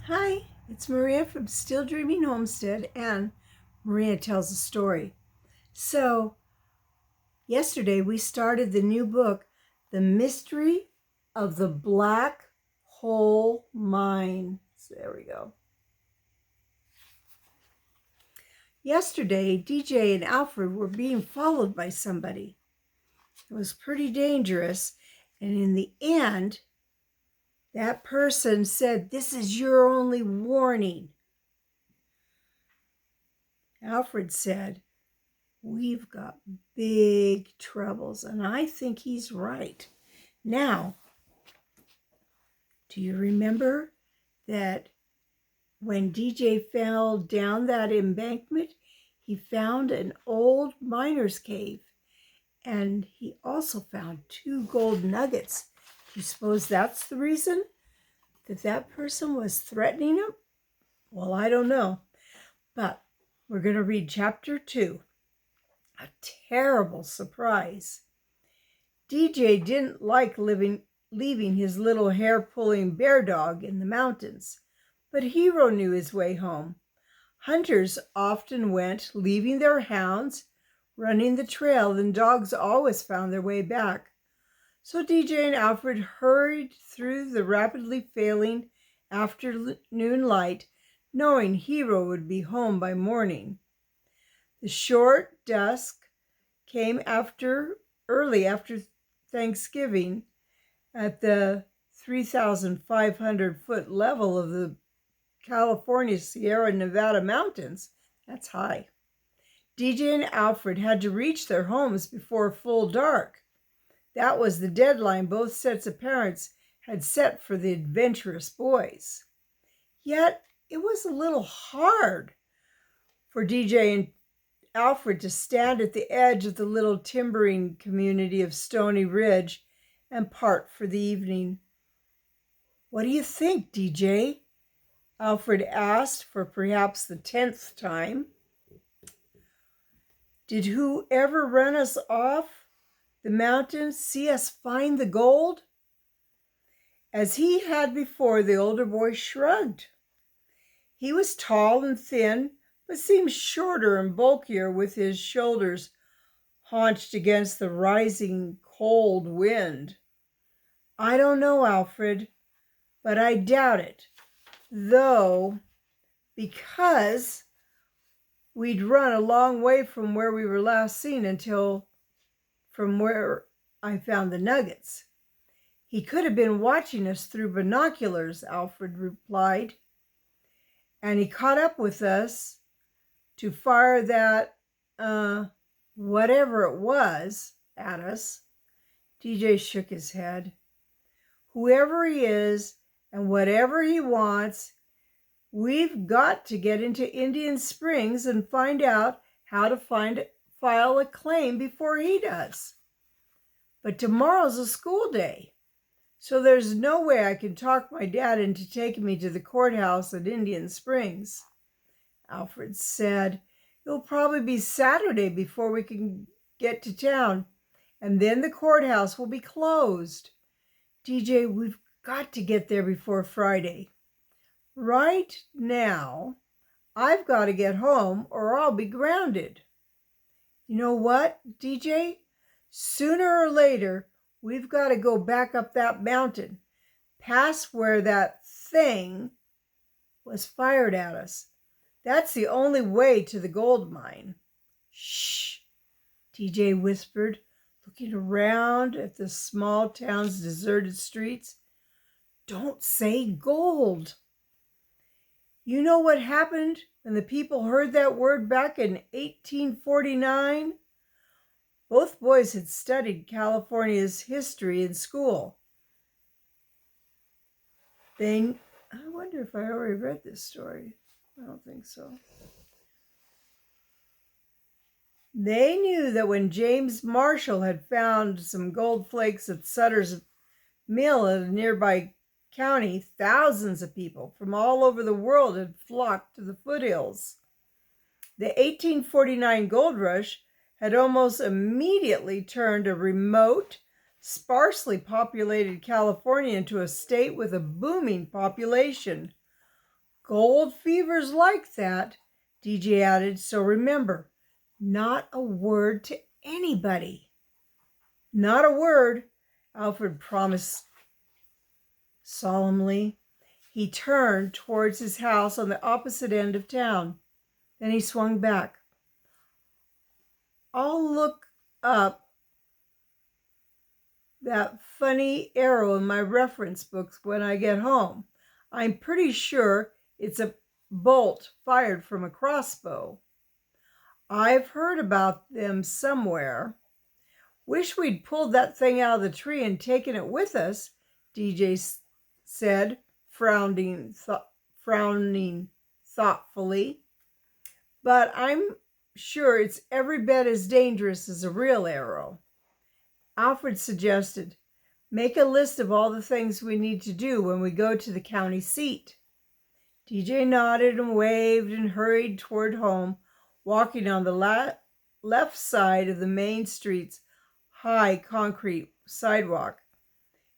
Hi, it's Maria from Still Dreaming Homestead, and Maria tells a story. So, yesterday we started the new book, The Mystery of the Black Hole Mine. So there we go. Yesterday, DJ and Alfred were being followed by somebody. It was pretty dangerous, and in the end, that person said, "This is your only warning." Alfred said, "We've got big troubles," and I think he's right. Now, do you remember that when DJ fell down that embankment, he found an old miner's cave, and he also found 2 gold nuggets. Do you suppose that's the reason that person was threatening him? Well, I don't know, but we're going to read chapter 2. A terrible surprise. DJ didn't like leaving his little hair-pulling bear dog in the mountains, but Hero knew his way home. Hunters often went, leaving their hounds running the trail, and dogs always found their way back. So DJ and Alfred hurried through the rapidly failing afternoon light, knowing Hero would be home by morning. The short dusk came early after Thanksgiving at the 3,500-foot level of the California Sierra Nevada mountains. That's high. DJ and Alfred had to reach their homes before full dark. That was the deadline both sets of parents had set for the adventurous boys. Yet it was a little hard for DJ and Alfred to stand at the edge of the little timbering community of Stony Ridge and part for the evening. "What do you think, DJ?" Alfred asked for perhaps the 10th time. "Did whoever run us off the mountain see us find the gold?" As he had before, the older boy shrugged. He was tall and thin, but seemed shorter and bulkier, with his shoulders haunched against the rising cold wind. "I don't know, Alfred, but I doubt it, though, because we'd run a long way from where we were last seen from where I found the nuggets." "He could have been watching us through binoculars," Alfred replied, "and he caught up with us to fire that, whatever it was, at us." DJ shook his head. "Whoever he is and whatever he wants, we've got to get into Indian Springs and find out how to file a claim before he does. But tomorrow's a school day, so there's no way I can talk my dad into taking me to the courthouse at Indian Springs." Alfred said, "It'll probably be Saturday before we can get to town, and then the courthouse will be closed. DJ, we've got to get there before Friday. Right now, I've got to get home or I'll be grounded. You know what, DJ? Sooner or later, we've got to go back up that mountain, past where that thing was fired at us. That's the only way to the gold mine." "Shh," DJ whispered, looking around at the small town's deserted streets. "Don't say gold." "You know what happened when the people heard that word back in 1849? Both boys had studied California's history in school. I wonder if I already read this story. I don't think so. They knew that when James Marshall had found some gold flakes at Sutter's Mill in a nearby county, thousands of people from all over the world had flocked to the foothills. The 1849 gold rush had almost immediately turned a remote, sparsely populated California into a state with a booming population. Gold fever's like that, DJ added, so remember, not a word to anybody. Not a word, Alfred promised solemnly. He turned towards his house on the opposite end of town. Then he swung back. I'll look up that funny arrow in my reference books when I get home. I'm pretty sure it's a bolt fired from a crossbow. I've heard about them somewhere. Wish we'd pulled that thing out of the tree and taken it with us, DJ said, frowning thoughtfully. But I'm sure it's every bit as dangerous as a real arrow. Alfred suggested, make a list of all the things we need to do when we go to the county seat. DJ nodded and waved and hurried toward home, walking on the left side of the main street's high concrete sidewalk.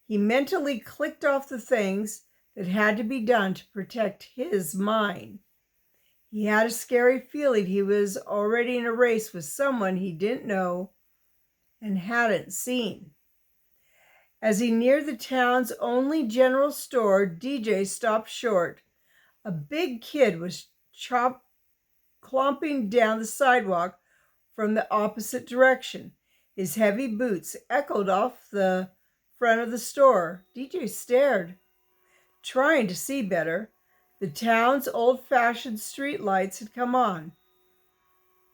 He mentally clicked off the things that had to be done to protect his mine. He had a scary feeling he was already in a race with someone he didn't know and hadn't seen. As he neared the town's only general store, DJ stopped short. A big kid was clomping down the sidewalk from the opposite direction. His heavy boots echoed off the front of the store. DJ stared, trying to see better. The town's old-fashioned street lights had come on,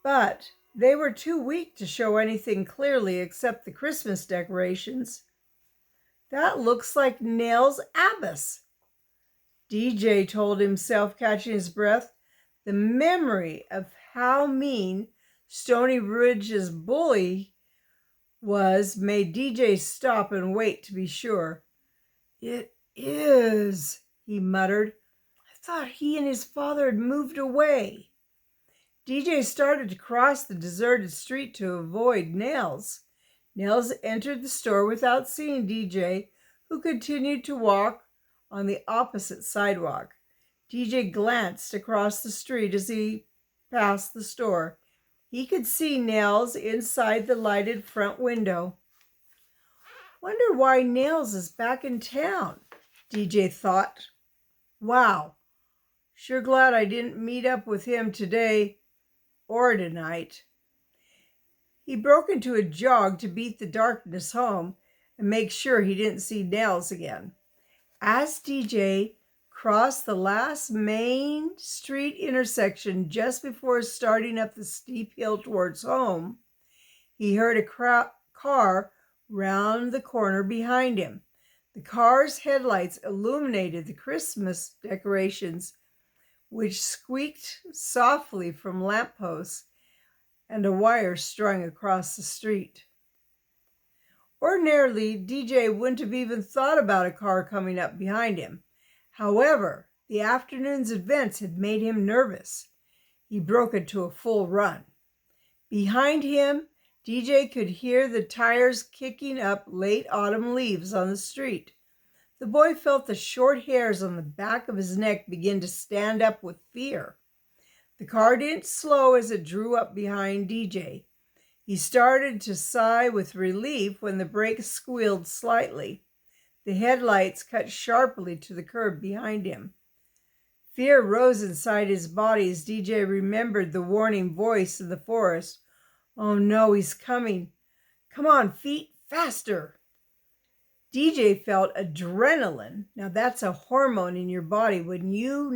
but they were too weak to show anything clearly except the Christmas decorations. That looks like Nell's Abbess, DJ told himself, catching his breath. The memory of how mean Stony Ridge's bully was made DJ stop and wait to be sure. It is, he muttered. I thought he and his father had moved away. DJ started to cross the deserted street to avoid Nels. Nels entered the store without seeing DJ, who continued to walk on the opposite sidewalk. DJ glanced across the street as he passed the store. He could see Nels inside the lighted front window. Wonder why Nels is back in town, DJ thought. Wow, sure glad I didn't meet up with him today or tonight. He broke into a jog to beat the darkness home and make sure he didn't see Nels again. As DJ crossed the last main street intersection just before starting up the steep hill towards home, he heard a car round the corner behind him. The car's headlights illuminated the Christmas decorations, which squeaked softly from lampposts and a wire strung across the street. Ordinarily, DJ wouldn't have even thought about a car coming up behind him. However, the afternoon's events had made him nervous. He broke into a full run. Behind him, DJ could hear the tires kicking up late autumn leaves on the street. The boy felt the short hairs on the back of his neck begin to stand up with fear. The car didn't slow as it drew up behind DJ. He started to sigh with relief when the brakes squealed slightly. The headlights cut sharply to the curb behind him. Fear rose inside his body as DJ remembered the warning voice in the forest. Oh no, he's coming. Come on, feet, faster. DJ felt adrenaline. Now that's a hormone in your body when you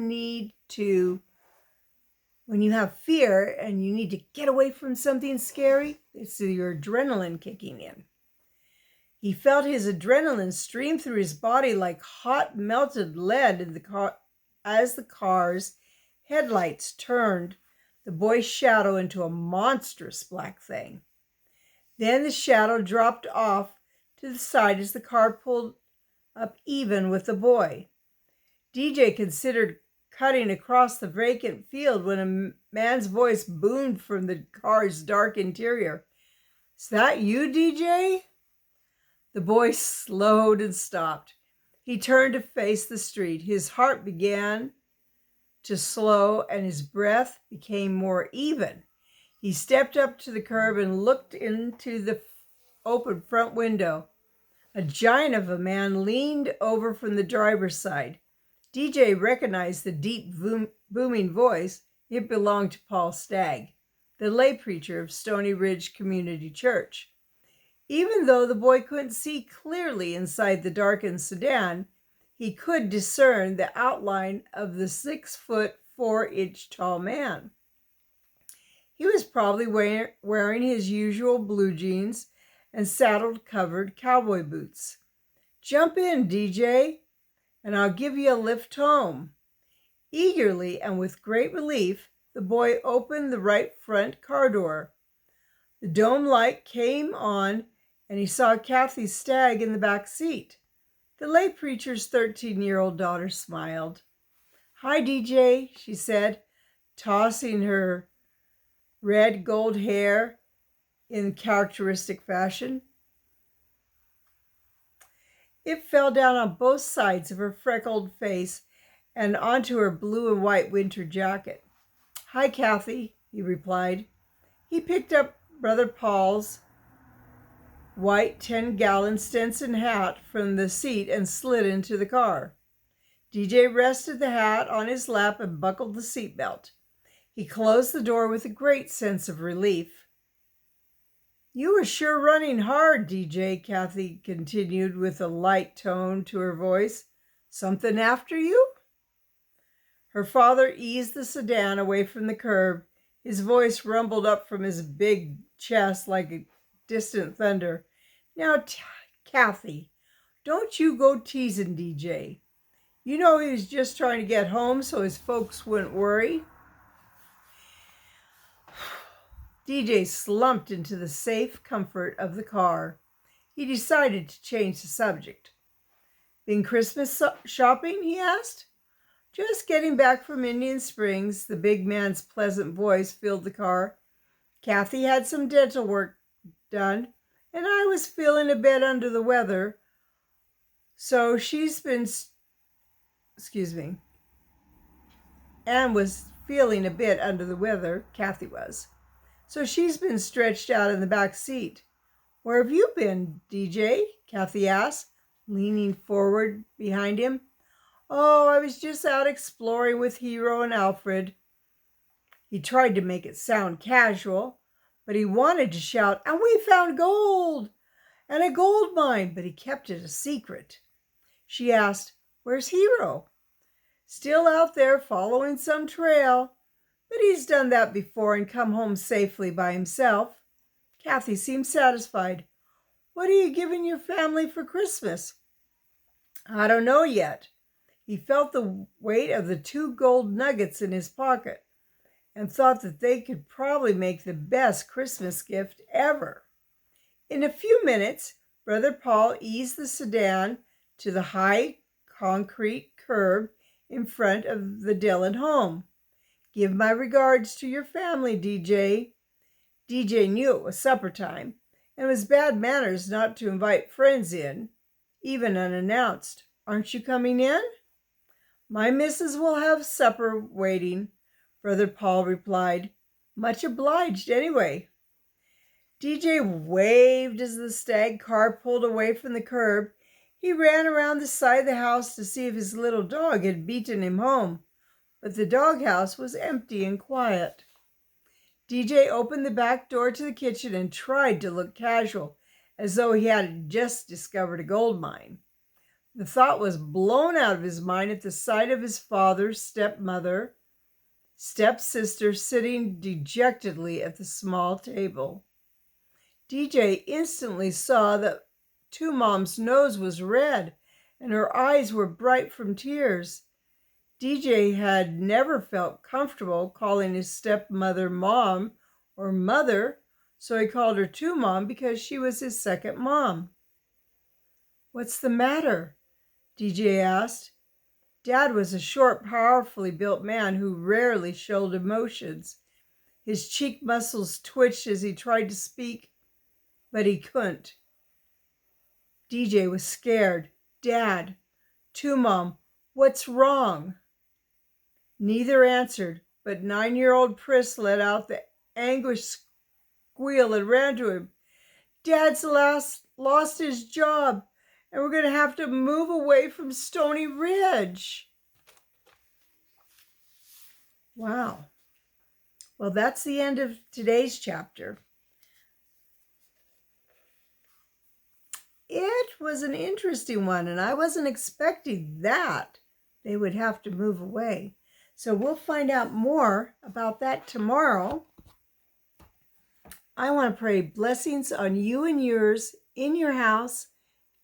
have fear and you need to get away from something scary. It's your adrenaline kicking in. He felt his adrenaline stream through his body like hot melted lead in the car as the car's headlights turned the boy's shadow into a monstrous black thing. Then the shadow dropped off to the side as the car pulled up even with the boy. DJ considered cutting across the vacant field when a man's voice boomed from the car's dark interior. Is that you, DJ? The boy slowed and stopped. He turned to face the street. His heart began to slow and his breath became more even. He stepped up to the curb and looked into the open front window. A giant of a man leaned over from the driver's side. DJ recognized the deep, booming voice. It belonged to Paul Stagg, the lay preacher of Stony Ridge Community Church. Even though the boy couldn't see clearly inside the darkened sedan, he could discern the outline of the 6-foot, 4-inch tall man. He was probably wearing his usual blue jeans and saddle-covered cowboy boots. "Jump in, DJ, and I'll give you a lift home." Eagerly and with great relief, the boy opened the right front car door. The dome light came on, and he saw Kathy Stagg in the back seat. The lay preacher's 13-year-old daughter smiled. "Hi, DJ," she said, tossing her red gold hair in characteristic fashion. It fell down on both sides of her freckled face and onto her blue and white winter jacket. "Hi, Kathy," he replied. He picked up Brother Paul's white 10-gallon Stetson hat from the seat and slid into the car. DJ rested the hat on his lap and buckled the seatbelt. He closed the door with a great sense of relief. "You were sure running hard, DJ," Kathy continued with a light tone to her voice. "Something after you?" Her father eased the sedan away from the curb. His voice rumbled up from his big chest like a distant thunder. "Now, Kathy, don't you go teasing DJ. You know he was just trying to get home so his folks wouldn't worry." DJ slumped into the safe comfort of the car. He decided to change the subject. "Been Christmas shopping?" he asked. "Just getting back from Indian Springs." The big man's pleasant voice filled the car. "Kathy had some dental work done, and I was feeling a bit under the weather. So she's been, Anne was feeling a bit under the weather, Kathy was. So she's been stretched out in the back seat." "Where have you been, DJ?" Kathy asked, leaning forward behind him. "Oh, I was just out exploring with Hero and Alfred." He tried to make it sound casual, but he wanted to shout, "And we found gold and a gold mine," but he kept it a secret. She asked, "Where's Hero?" "Still out there following some trail, but he's done that before and come home safely by himself." Kathy seemed satisfied. "What are you giving your family for Christmas?" "I don't know yet." He felt the weight of the 2 gold nuggets in his pocket and thought that they could probably make the best Christmas gift ever. In a few minutes, Brother Paul eased the sedan to the high concrete curb in front of the Dillon home. "Give my regards to your family, DJ." DJ knew it was supper time, and it was bad manners not to invite friends in, even unannounced. "Aren't you coming in?" "My missus will have supper waiting," Brother Paul replied. "Much obliged anyway." DJ waved as the Stagg car pulled away from the curb. He ran around the side of the house to see if his little dog had beaten him home, but the doghouse was empty and quiet. DJ opened the back door to the kitchen and tried to look casual, as though he had just discovered a gold mine. The thought was blown out of his mind at the sight of his father, stepmother, stepsister sitting dejectedly at the small table. DJ instantly saw that Two Mom's nose was red and her eyes were bright from tears. DJ had never felt comfortable calling his stepmother Mom or Mother, so he called her Two Mom because she was his second mom. "What's the matter?" DJ asked. Dad was a short, powerfully built man who rarely showed emotions. His cheek muscles twitched as he tried to speak, but he couldn't. DJ was scared. "Dad, Two Mom, what's wrong?" Neither answered, but 9-year-old Pris let out the anguished squeal and ran to him. Dad's lost his job, and we're going to have to move away from Stony Ridge. Wow. Well, that's the end of today's chapter. It was an interesting one, and I wasn't expecting that they would have to move away. So we'll find out more about that tomorrow. I want to pray blessings on you and yours, in your house,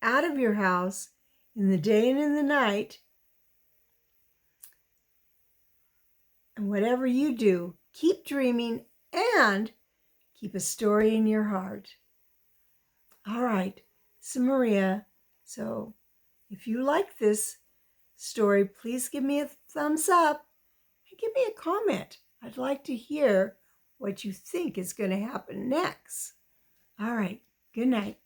out of your house, in the day and in the night. And whatever you do, keep dreaming and keep a story in your heart. All right, so Maria, so if you like this story, please give me a thumbs up and give me a comment. I'd like to hear what you think is going to happen next. All right, good night.